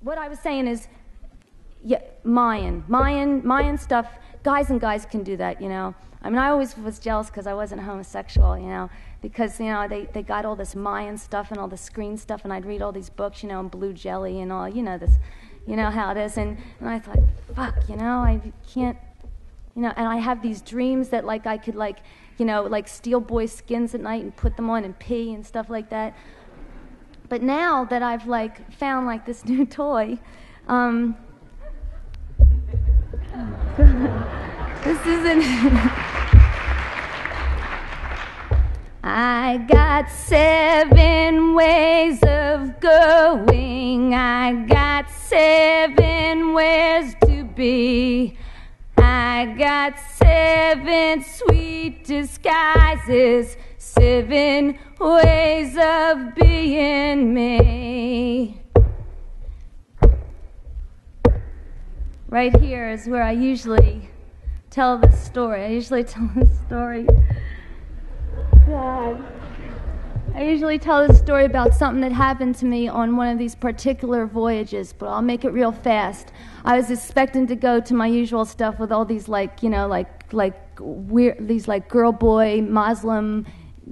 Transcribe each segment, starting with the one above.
what I was saying is, yeah, Mayan stuff. Guys and guys can do that, you know. I mean, I always was jealous because I wasn't homosexual, you know, because, you know, they got all this Mayan stuff and all the screen stuff, and I'd read all these books, you know, and Blue Jelly and all, you know, this, you know how it is, and I thought, fuck, you know, I can't, you know, and I have these dreams that, like, I could, like, you know, like steal boys' skins at night and put them on and pee and stuff like that. But now that I've, like, found, like, this new toy, this isn't... I got 7 ways of going. I got 7 ways to be. I got 7 sweet disguises, 7 ways of being me. Right here is where I usually tell the story. I usually tell the story. God. I usually tell the story about something that happened to me on one of these particular voyages, but I'll make it real fast. I was expecting to go to my usual stuff with all these, like, you know, like weird, these, like, girl boy Muslim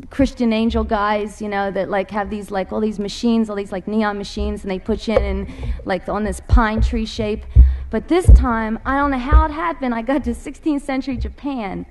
Christian angel guys, you know, that, like, have these, like, all these machines, all these, like, neon machines, and they put you in, like, on this pine tree shape. But this time, I don't know how it happened, I got to 16th century Japan.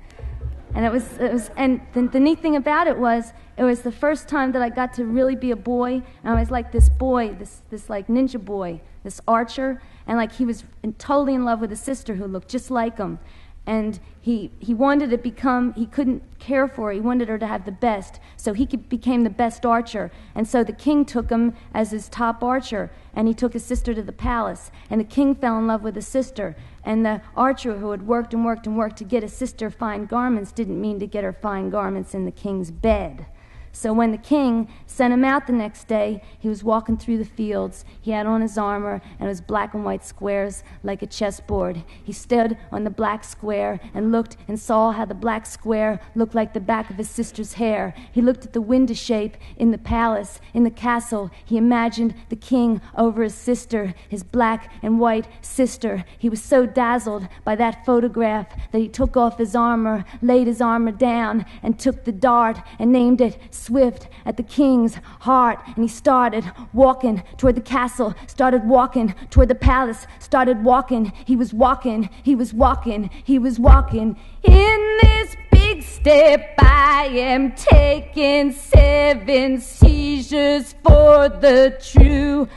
And it was, and the neat thing about it was the first time that I got to really be a boy, and I was like this boy, this like ninja boy, this archer, and like he was totally in love with a sister who looked just like him. And he wanted to become, he couldn't care for her, he wanted her to have the best, so he became the best archer. And so the king took him as his top archer, and he took his sister to the palace, and the king fell in love with his sister. And the archer who had worked and worked and worked to get his sister fine garments didn't mean to get her fine garments in the king's bed. So when the king sent him out the next day, he was walking through the fields. He had on his armor, and it was black and white squares like a chessboard. He stood on the black square and looked and saw how the black square looked like the back of his sister's hair. He looked at the window shape in the palace, in the castle. He imagined the king over his sister, his black and white sister. He was so dazzled by that photograph that he took off his armor, laid his armor down, and took the dart and named it Swift at the king's heart. And he started walking toward the castle, started walking toward the palace, started walking. He was walking, he was walking, he was walking. In this big step I am taking 7 seizures for the true.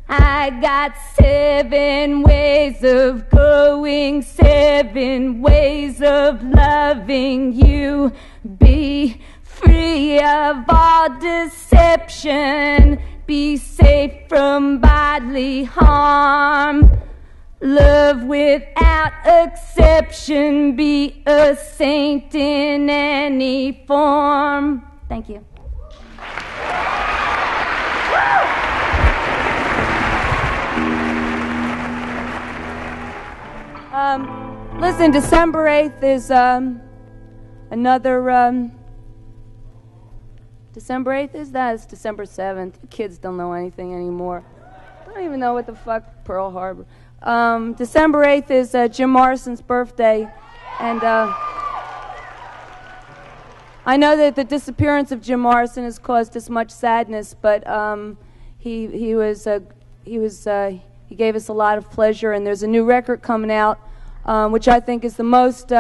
I got 7 ways of going, 7 ways of loving you. Be free of all deception, be safe from bodily harm. Love without exception, be a saint in any form. Thank you. Listen, December 8th is another... December 8th is that? It's December 7th. The kids don't know anything anymore. I don't even know what the fuck Pearl Harbor. December 8th is Jim Morrison's birthday, and I know that the disappearance of Jim Morrison has caused us much sadness, but he gave us a lot of pleasure, and there's a new record coming out, which I think is the most.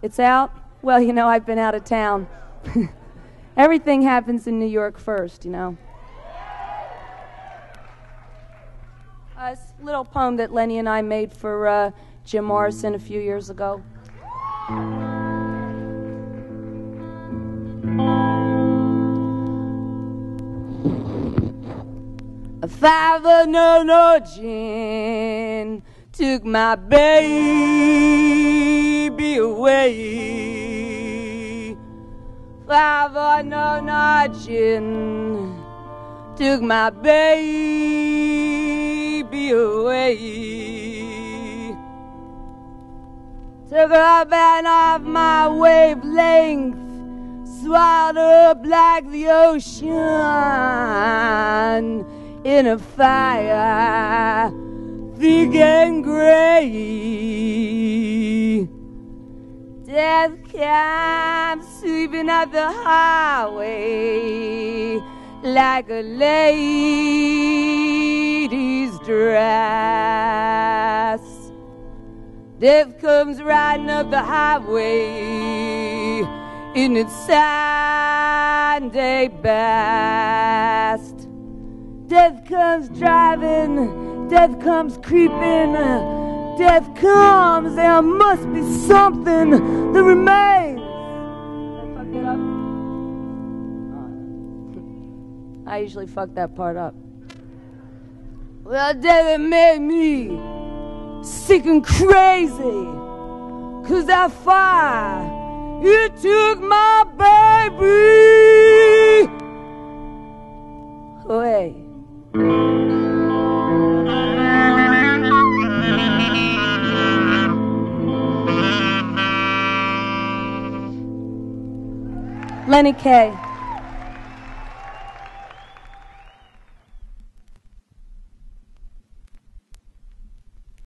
It's out? Well, you know, I've been out of town. Everything happens in New York first, you know. A little poem that Lenny and I made for Jim Morrison a few years ago. A 5 gin took my baby away. 5 gin took my baby away. Took her up and off my wavelength, swallowed up like the ocean. in a fire thick and gray. Death comes sweeping up the highway like a lady's dress. Death comes riding up the highway in its Sunday best. Death comes driving, death comes creeping, death comes, there must be something that remains. Did I fuck that up? I usually fuck that part up. Well, death made me sick and crazy, 'cause that fire, it took my baby away. Lenny Kaye.